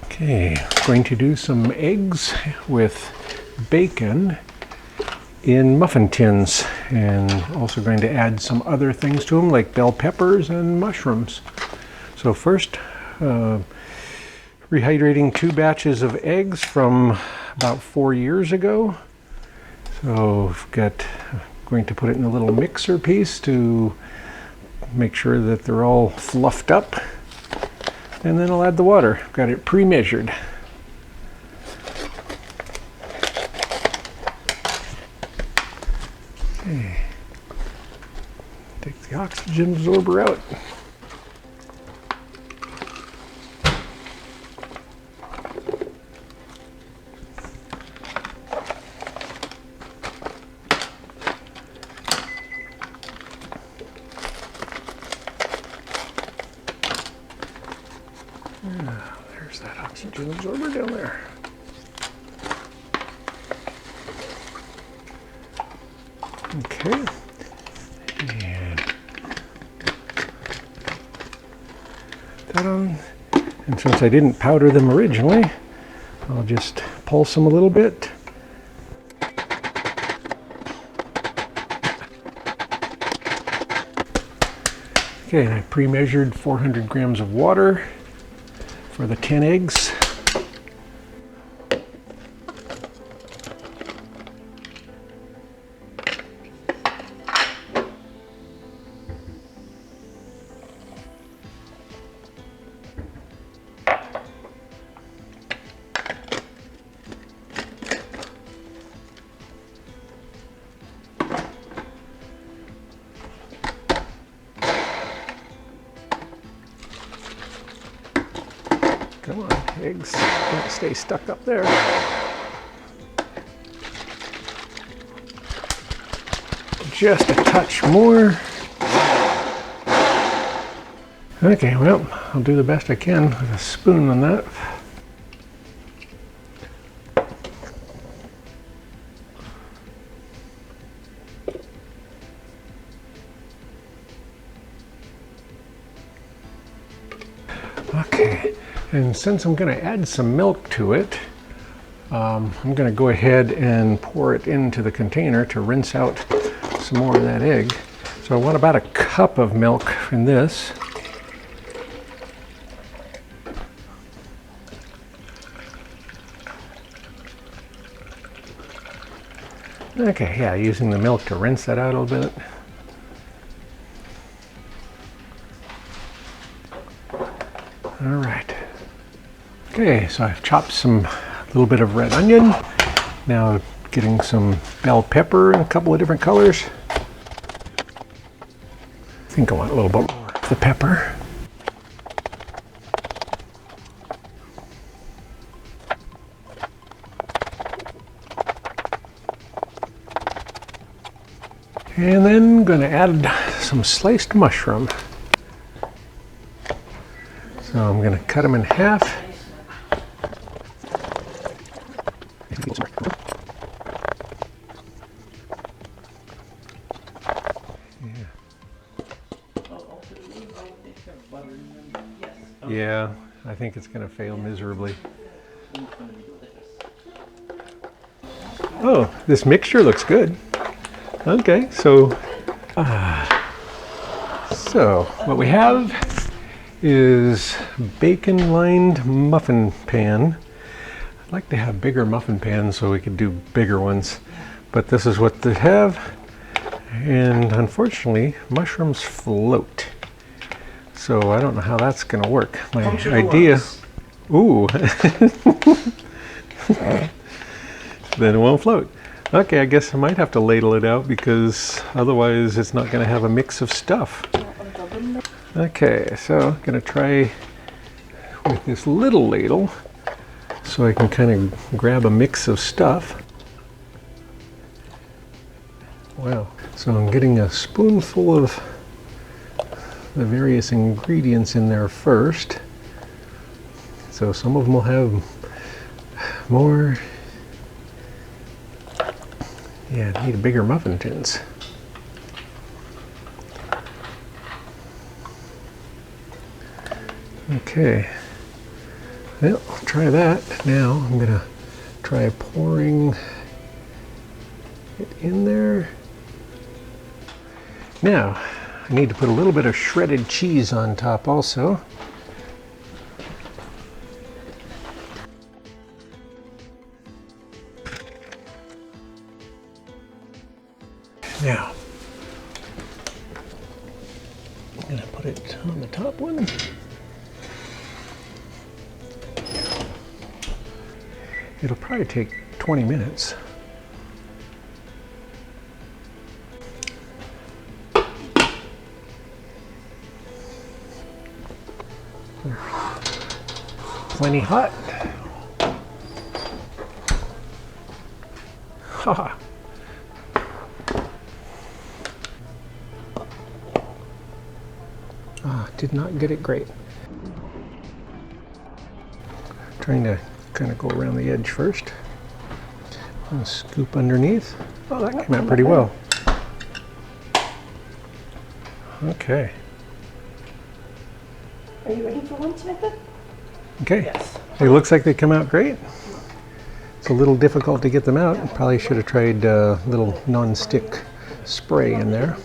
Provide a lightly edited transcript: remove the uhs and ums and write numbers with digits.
Okay, going to do some eggs with bacon in muffin tins, and also going to add some other things to them like bell peppers and mushrooms. So first, rehydrating 2 batches of eggs from about 4 years ago. So I've going to put it in a little mixer piece to make sure that they're all fluffed up, and then I'll add the water. I've got it pre-measured. Okay. Take the oxygen absorber out. There's that oxygen absorber down there. Okay, and that on. And since I didn't powder them originally, I'll just pulse them a little bit. Okay, and I pre-measured 400 grams of water for the 10 eggs. Come on, eggs, don't stay stuck up there. Just a touch more. Okay, well, I'll do the best I can with a spoon on that. Okay, and since I'm going to add some milk to it, I'm going to go ahead and pour it into the container to rinse out some more of that egg. So I want about a cup of milk in this. Okay, yeah, using the milk to rinse that out a little bit. All right. Okay, so I've chopped a little bit of red onion. Now getting some bell pepper in a couple of different colors. I think I want a little bit more of the pepper. And then I'm going to add some sliced mushroom. So I'm going to cut them in half. Yeah, I think it's going to fail miserably. Oh, this mixture looks good. Okay, so what we have is bacon-lined muffin pan. I'd like to have bigger muffin pans so we could do bigger ones, but this is what they have. And unfortunately, mushrooms float. So I don't know how that's going to work. My idea... Ooh. Then it won't float. Okay, I guess I might have to ladle it out because otherwise it's not going to have a mix of stuff. Okay, so I'm going to try with this little ladle so I can kind of grab a mix of stuff. Wow. So I'm getting a spoonful of the various ingredients in there first. So some of them will have more. Yeah, I need bigger muffin tins. Okay. Well, I'll try that. Now I'm going to try pouring it in there. Now, I need to put a little bit of shredded cheese on top also. Now, I'm going to put it on the top one. It'll probably take 20 minutes. Plenty hot. Haha. Did not get it great. Trying to kind of go around the edge first and scoop underneath. Oh, that came out pretty well. Okay. Are you ready for one, Samantha? Okay. Yes. It looks like they come out great. It's a little difficult to get them out. Probably should have tried a little non-stick spray in there.